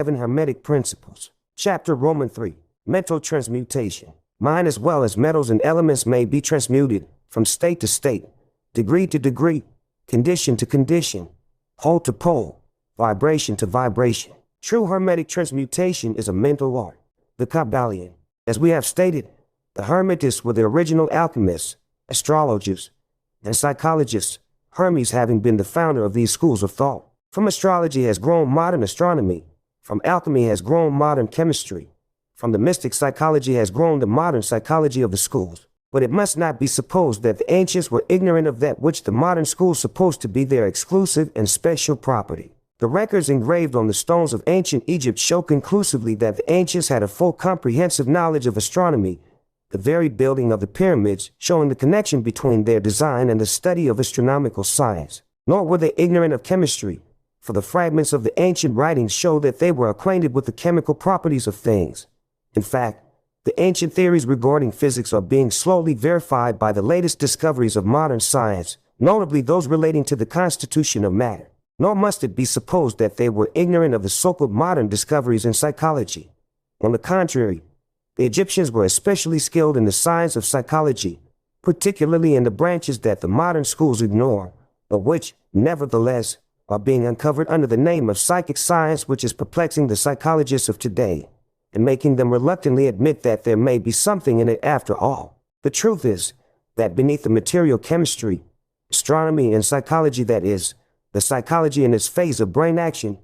7 Hermetic Principles. Chapter Roman 3. Mental Transmutation. Mind as well as metals and elements may be transmuted from state to state, degree to degree, condition to condition, pole to pole, vibration to vibration. True Hermetic transmutation is a mental art. The Kybalion. As we have stated, the Hermetists were the original alchemists, astrologers, and psychologists, Hermes having been the founder of these schools of thought. From astrology has grown modern astronomy, from alchemy has grown modern chemistry, from the mystic psychology has grown the modern psychology of the schools. But it must not be supposed that the ancients were ignorant of that which the modern schools supposed to be their exclusive and special property. The records engraved on the stones of ancient Egypt show conclusively that the ancients had a full comprehensive knowledge of astronomy, the very building of the pyramids showing the connection between their design and the study of astronomical science. Nor were they ignorant of chemistry, for the fragments of the ancient writings show that they were acquainted with the chemical properties of things. In fact, the ancient theories regarding physics are being slowly verified by the latest discoveries of modern science, notably those relating to the constitution of matter. Nor must it be supposed that they were ignorant of the so-called modern discoveries in psychology. On the contrary, the Egyptians were especially skilled in the science of psychology, particularly in the branches that the modern schools ignore, but which, nevertheless, are being uncovered under the name of psychic science, which is perplexing the psychologists of today, and making them reluctantly admit that there may be something in it after all. The truth is that beneath the material chemistry, astronomy, and psychology, that is, the psychology in its phase of brain action,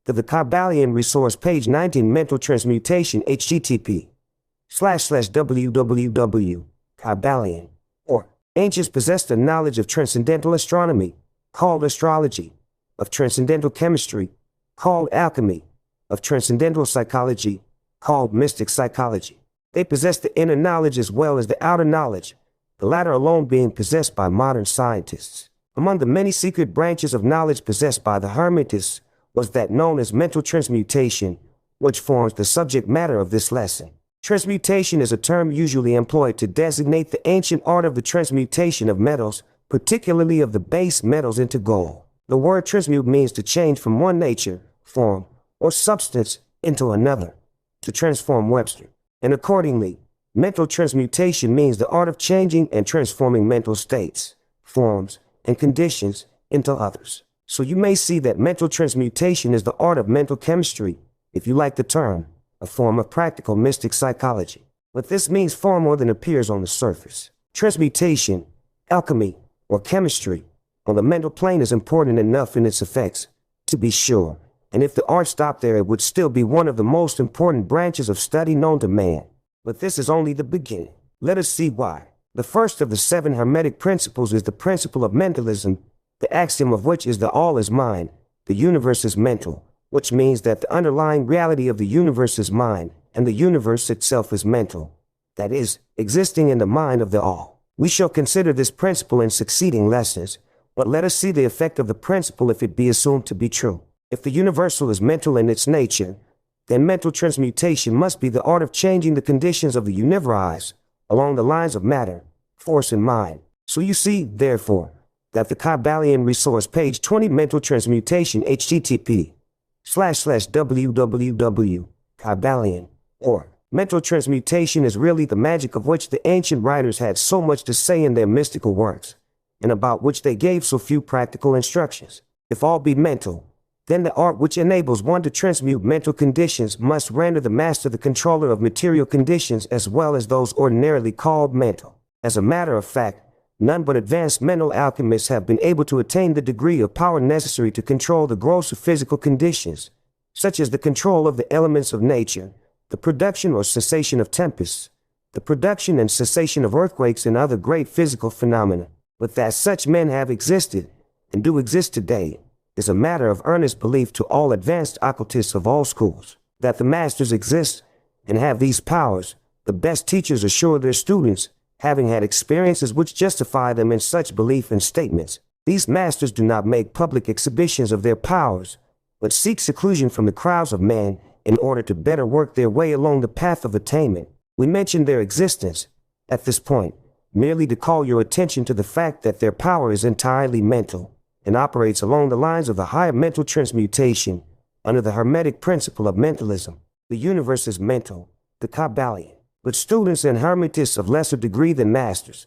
the Kybalion resource page 19 Mental Transmutation http://www.kybalion. Or, ancients possessed a knowledge of transcendental astronomy, called astrology, of transcendental chemistry, called alchemy, of transcendental psychology, called mystic psychology. They possessed the inner knowledge as well as the outer knowledge, the latter alone being possessed by modern scientists. Among the many secret branches of knowledge possessed by the Hermetists was that known as mental transmutation, which forms the subject matter of this lesson. Transmutation is a term usually employed to designate the ancient art of the transmutation of metals, particularly of the base metals, into gold. The word transmute means to change from one nature, form, or substance into another, to transform Webster. And accordingly, mental transmutation means the art of changing and transforming mental states, forms, and conditions into others. So you may see that mental transmutation is the art of mental chemistry, if you like the term, a form of practical mystic psychology. But this means far more than appears on the surface. Transmutation, alchemy, or chemistry on the mental plane is important enough in its effects, to be sure, and if the art stopped there, it would still be one of the most important branches of study known to man. But this is only the beginning. Let us see why. The first of the 7 Hermetic principles is the principle of mentalism, the axiom of which is the all is mind, the universe is mental, which means that the underlying reality of the universe is mind, and the universe itself is mental, that is, existing in the mind of the all. We shall consider this principle in succeeding lessons, but let us see the effect of the principle if it be assumed to be true. If the universal is mental in its nature, then mental transmutation must be the art of changing the conditions of the universe along the lines of matter, force, and mind. So you see, therefore, that the Kybalion resource page 20 Mental Transmutation http://www.kybalion. Or, mental transmutation is really the magic of which the ancient writers had so much to say in their mystical works, and about which they gave so few practical instructions. If all be mental, then the art which enables one to transmute mental conditions must render the master the controller of material conditions as well as those ordinarily called mental. As a matter of fact, none but advanced mental alchemists have been able to attain the degree of power necessary to control the grosser physical conditions, such as the control of the elements of nature, the production or cessation of tempests, the production and cessation of earthquakes and other great physical phenomena. But that such men have existed, and do exist today, is a matter of earnest belief to all advanced occultists of all schools. That the masters exist and have these powers, the best teachers assure their students, having had experiences which justify them in such belief and statements. These masters do not make public exhibitions of their powers, but seek seclusion from the crowds of men in order to better work their way along the path of attainment. We mention their existence, at this point, merely to call your attention to the fact that their power is entirely mental, and operates along the lines of the higher mental transmutation, under the Hermetic principle of mentalism. The universe is mental, the Kybalion. But students and hermetists of lesser degree than masters,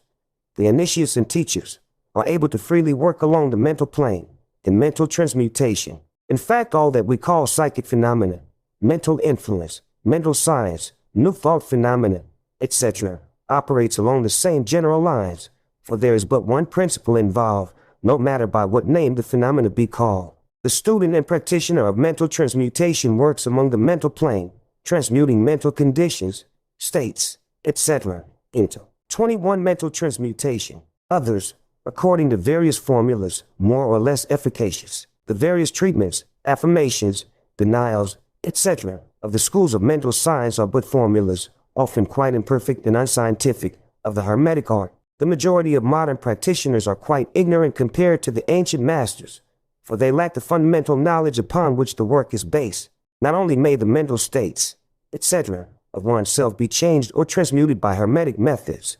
the initiates and teachers, are able to freely work along the mental plane in mental transmutation. In fact, all that we call psychic phenomena, mental influence, mental science, new thought phenomena, etc., operates along the same general lines, for there is but one principle involved, no matter by what name the phenomena be called. The student and practitioner of mental transmutation works among the mental plane, transmuting mental conditions, states, etc., into 21 mental transmutation. Others, according to various formulas, more or less efficacious. The various treatments, affirmations, denials, etc., of the schools of mental science are but formulas, often quite imperfect and unscientific, of the Hermetic art. The majority of modern practitioners are quite ignorant compared to the ancient masters, for they lack the fundamental knowledge upon which the work is based. Not only may the mental states, etc., of oneself be changed or transmuted by Hermetic methods,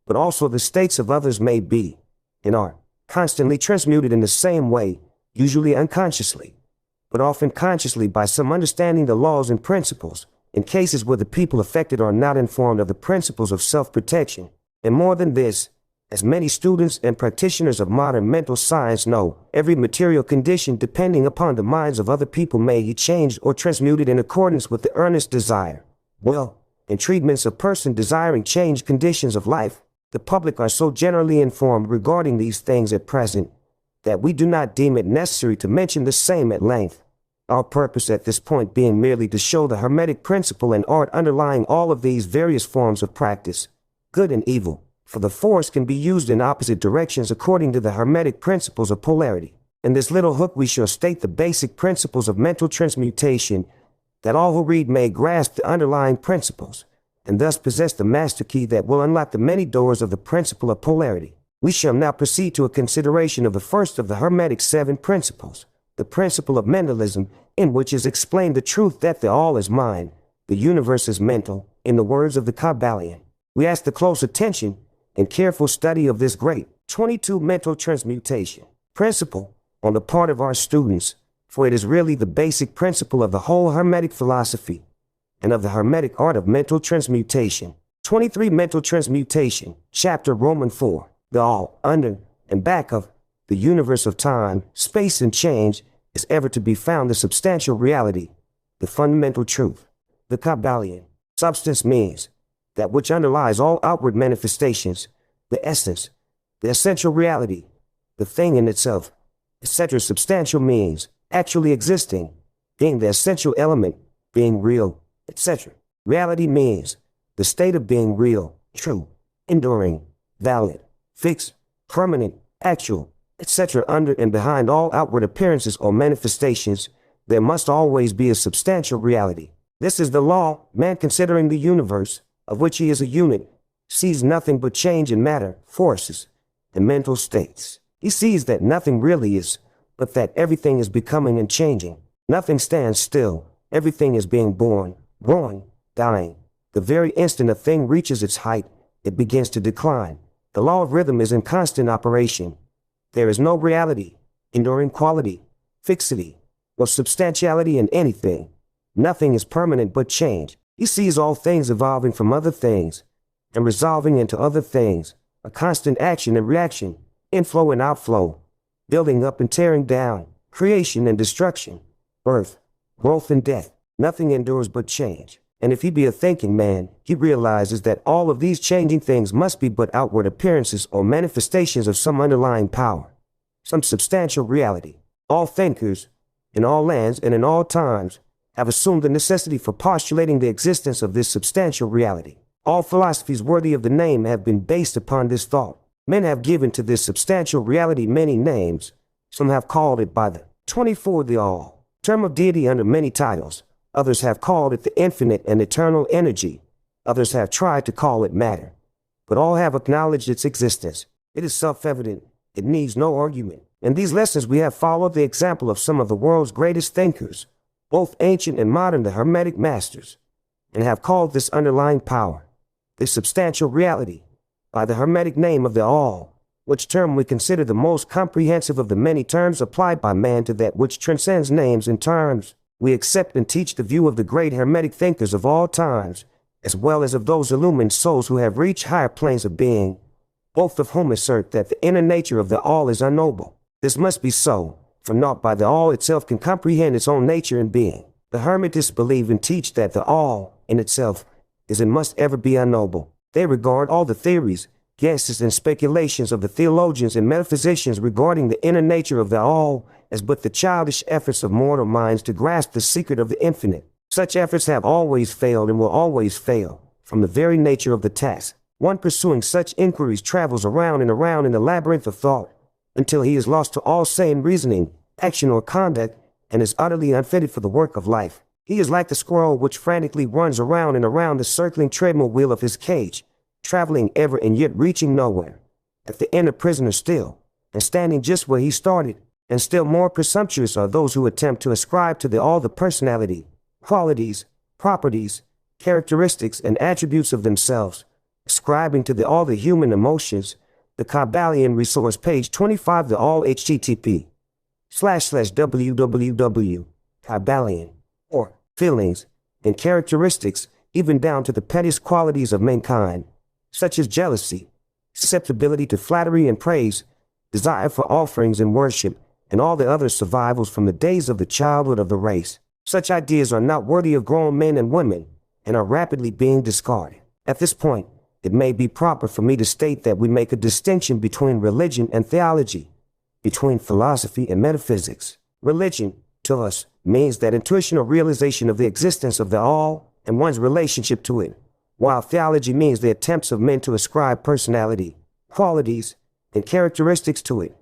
but also the states of others may be, and are, constantly transmuted in the same way, usually unconsciously, but often consciously by some understanding the laws and principles, in cases where the people affected are not informed of the principles of self-protection. And more than this, as many students and practitioners of modern mental science know, every material condition depending upon the minds of other people may be changed or transmuted in accordance with the earnest desire. Well, in treatments of person desiring changed conditions of life, the public are so generally informed regarding these things at present, that we do not deem it necessary to mention the same at length. Our purpose at this point being merely to show the Hermetic principle and art underlying all of these various forms of practice, good and evil, for the force can be used in opposite directions according to the Hermetic principles of polarity. In this little hook we shall state the basic principles of mental transmutation, that all who read may grasp the underlying principles, and thus possess the master key that will unlock the many doors of the principle of polarity. We shall now proceed to a consideration of the first of the Hermetic 7 principles, the principle of mentalism, in which is explained the truth that the all is mind, the universe is mental, in the words of the Kybalion. We ask the close attention and careful study of this great 22 mental transmutation principle on the part of our students, for it is really the basic principle of the whole Hermetic philosophy and of the Hermetic art of mental transmutation. 23 Mental Transmutation, Chapter Roman 4. The all, under, and back of the universe of time, space, and change is ever to be found the substantial reality, the fundamental truth. The Kybalion. Substance means that which underlies all outward manifestations, the essence, the essential reality, the thing in itself, etc. Substantial means actually existing, being the essential element, being real, etc. Reality means the state of being real, true, enduring, valid, fixed, permanent, actual, etc. Under and behind all outward appearances or manifestations, there must always be a substantial reality. This is the law. Man, considering the universe, of which he is a unit, sees nothing but change in matter, forces, and mental states. He sees that nothing really is, but that everything is becoming and changing. Nothing stands still. Everything is being born, growing, dying. The very instant a thing reaches its height, it begins to decline. The law of rhythm is in constant operation. There is no reality, enduring quality, fixity, or substantiality in anything. Nothing is permanent but change. He sees all things evolving from other things and resolving into other things, a constant action and reaction, inflow and outflow, building up and tearing down, creation and destruction, birth, growth and death. Nothing endures but change. And if he be a thinking man, he realizes that all of these changing things must be but outward appearances or manifestations of some underlying power, some substantial reality. All thinkers, in all lands and in all times, have assumed the necessity for postulating the existence of this substantial reality. All philosophies worthy of the name have been based upon this thought. Men have given to this substantial reality many names. Some have called it by the 24 the all, term of deity under many titles. Others have called it the infinite and eternal energy. Others have tried to call it matter. But all have acknowledged its existence. It is self-evident. It needs no argument. In these lessons we have followed the example of some of the world's greatest thinkers, both ancient and modern, the Hermetic masters, and have called this underlying power, this substantial reality, by the Hermetic name of the all, which term we consider the most comprehensive of the many terms applied by man to that which transcends names and terms. We accept and teach the view of the great Hermetic thinkers of all times, as well as of those illumined souls who have reached higher planes of being, both of whom assert that the inner nature of the all is unknowable. This must be so, for naught by the all itself can comprehend its own nature and being. The Hermetists believe and teach that the all, in itself, is and must ever be unknowable. They regard all the theories, guesses, and speculations of the theologians and metaphysicians regarding the inner nature of the all as but the childish efforts of mortal minds to grasp the secret of the infinite. Such efforts have always failed and will always fail, from the very nature of the task. One pursuing such inquiries travels around and around in the labyrinth of thought, until he is lost to all sane reasoning, action, or conduct, and is utterly unfitted for the work of life. He is like the squirrel which frantically runs around and around the circling treadmill wheel of his cage, traveling ever and yet reaching nowhere. At the end, a prisoner still, and standing just where he started. And still more presumptuous are those who attempt to ascribe to the all the personality, qualities, properties, characteristics, and attributes of themselves, ascribing to the all the human emotions. The Kybalion resource, page 25. The all http://www.kybalion, or feelings and characteristics, even down to the pettiest qualities of mankind, such as jealousy, susceptibility to flattery and praise, desire for offerings and worship, and all the other survivals from the days of the childhood of the race. Such ideas are not worthy of grown men and women, and are rapidly being discarded. At this point, it may be proper for me to state that we make a distinction between religion and theology, between philosophy and metaphysics. Religion, to us, means that intuition or realization of the existence of the all and one's relationship to it, while theology means the attempts of men to ascribe personality, qualities, and characteristics to it.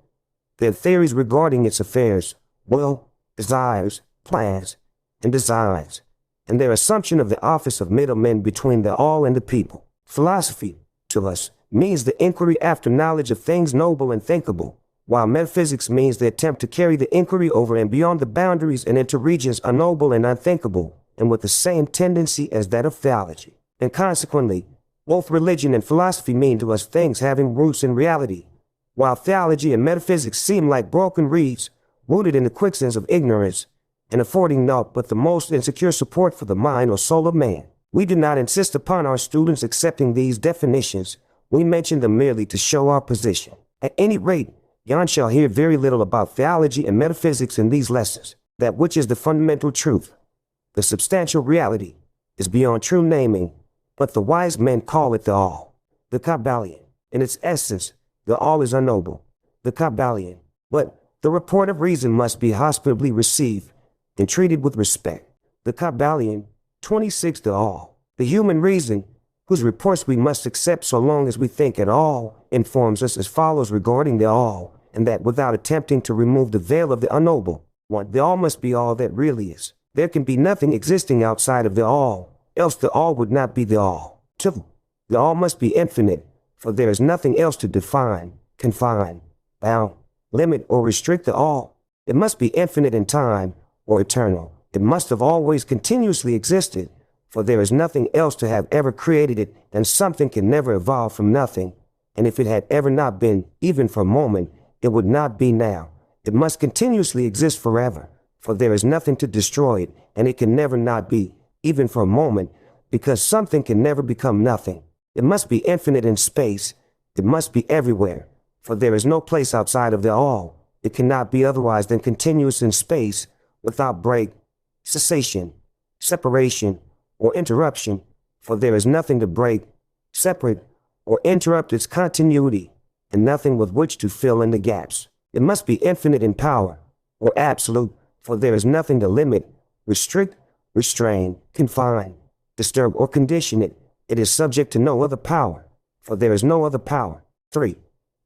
Their theories regarding its affairs, will, desires, plans, and designs, and their assumption of the office of middlemen between the all and the people. Philosophy, to us, means the inquiry after knowledge of things noble and thinkable, while metaphysics means the attempt to carry the inquiry over and beyond the boundaries and into regions unknowable and unthinkable, and with the same tendency as that of theology. And consequently, both religion and philosophy mean to us things having roots in reality, while theology and metaphysics seem like broken reeds, rooted in the quicksands of ignorance, and affording naught but the most insecure support for the mind or soul of man. We do not insist upon our students accepting these definitions. We mention them merely to show our position. At any rate, yon shall hear very little about theology and metaphysics in these lessons. That which is the fundamental truth, the substantial reality, is beyond true naming, but the wise men call it the all. The Kybalion, in its essence, the all is unknowable. The Kybalion, but the report of reason must be hospitably received and treated with respect. The Kybalion, 26. The all, the human reason, whose reports we must accept so long as we think at all, informs us as follows regarding the all, and that without attempting to remove the veil of the unknowable. 1. The all must be all that really is. There can be nothing existing outside of the all, else the all would not be the all. 2. The all must be infinite, for there is nothing else to define, confine, bound, limit, or restrict the all. It must be infinite in time, or eternal. It must have always continuously existed, for there is nothing else to have ever created it, and something can never evolve from nothing. And if it had ever not been, even for a moment, it would not be now. It must continuously exist forever, for there is nothing to destroy it, and it can never not be, even for a moment, because something can never become nothing. It must be infinite in space. It must be everywhere, for there is no place outside of the all. It cannot be otherwise than continuous in space, without break, cessation, separation, or interruption, for there is nothing to break, separate, or interrupt its continuity, and nothing with which to fill in the gaps. It must be infinite in power, or absolute, for there is nothing to limit, restrict, restrain, confine, disturb, or condition it. It is subject to no other power, for there is no other power. 3.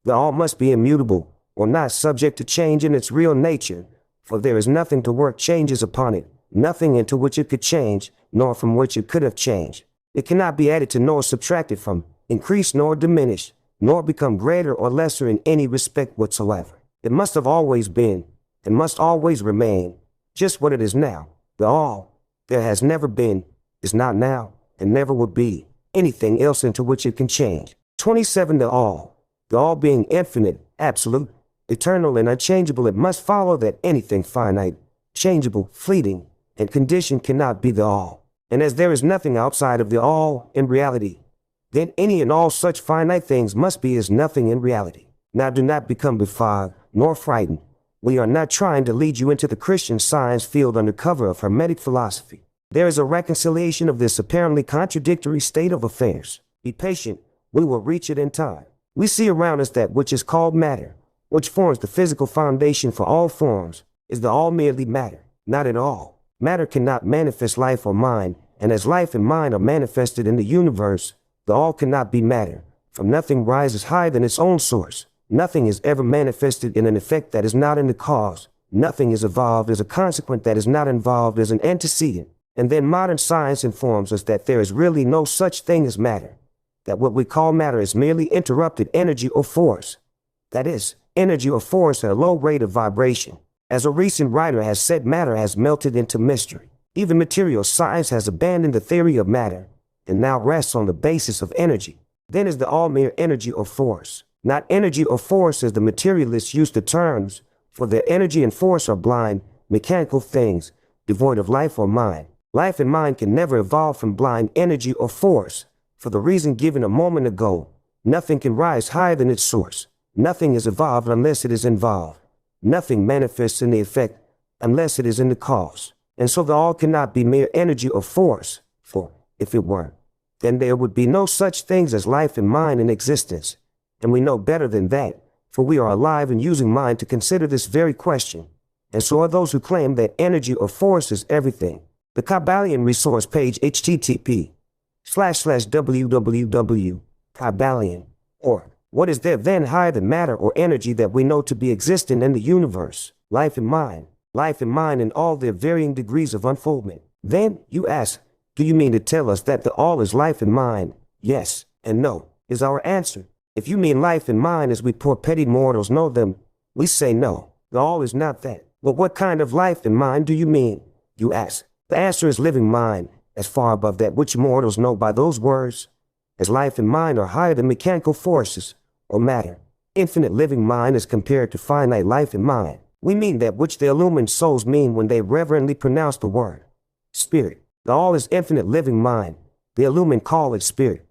The all must be immutable, or not subject to change in its real nature, for there is nothing to work changes upon it, nothing into which it could change, nor from which it could have changed. It cannot be added to nor subtracted from, increased nor diminished, nor become greater or lesser in any respect whatsoever. It must have always been, and must always remain, just what it is now. The all, there has never been, is not now, and never will be, anything else into which it can change. 27. The all being infinite, absolute, eternal, and unchangeable, it must follow that anything finite, changeable, fleeting, and condition cannot be the all. And as there is nothing outside of the all in reality, then any and all such finite things must be as nothing in reality. Now do not become befogged, nor frightened. We are not trying to lead you into the Christian Science field under cover of Hermetic philosophy. There is a reconciliation of this apparently contradictory state of affairs. Be patient, we will reach it in time. We see around us that which is called matter, which forms the physical foundation for all forms, is the all merely matter, not at all. Matter cannot manifest life or mind, and as life and mind are manifested in the universe, the all cannot be matter, for nothing rises higher than its own source. Nothing is ever manifested in an effect that is not in the cause. Nothing is evolved as a consequent that is not involved as an antecedent. And then modern science informs us that there is really no such thing as matter, that what we call matter is merely interrupted energy or force. That is, energy or force at a low rate of vibration. As a recent writer has said, matter has melted into mystery. Even material science has abandoned the theory of matter and now rests on the basis of energy. Then is the all mere energy or force. Not energy or force as the materialists use the terms, for their energy and force are blind, mechanical things, devoid of life or mind. Life and mind can never evolve from blind energy or force. For the reason given a moment ago, nothing can rise higher than its source. Nothing is evolved unless it is involved. Nothing manifests in the effect unless it is in the cause. And so the all cannot be mere energy or force, for if it were, then there would be no such things as life and mind in existence. And we know better than that, for we are alive and using mind to consider this very question. And so are those who claim that energy or force is everything. The Kybalion resource page http://www.kybalion.org. What is there then higher than matter or energy that we know to be existent in the universe? Life and mind. Life and mind in all their varying degrees of unfoldment. Then, you ask, do you mean to tell us that the all is life and mind? Yes and no, is our answer. If you mean life and mind as we poor petty mortals know them, we say no, the all is not that. But what kind of life and mind do you mean? You ask. The answer is living mind, as far above that which mortals know by those words, as life and mind are higher than mechanical forces, or matter. Infinite living mind is compared to finite life and mind. We mean that which the illumined souls mean when they reverently pronounce the word spirit. The all is infinite living mind. The illumined call it spirit.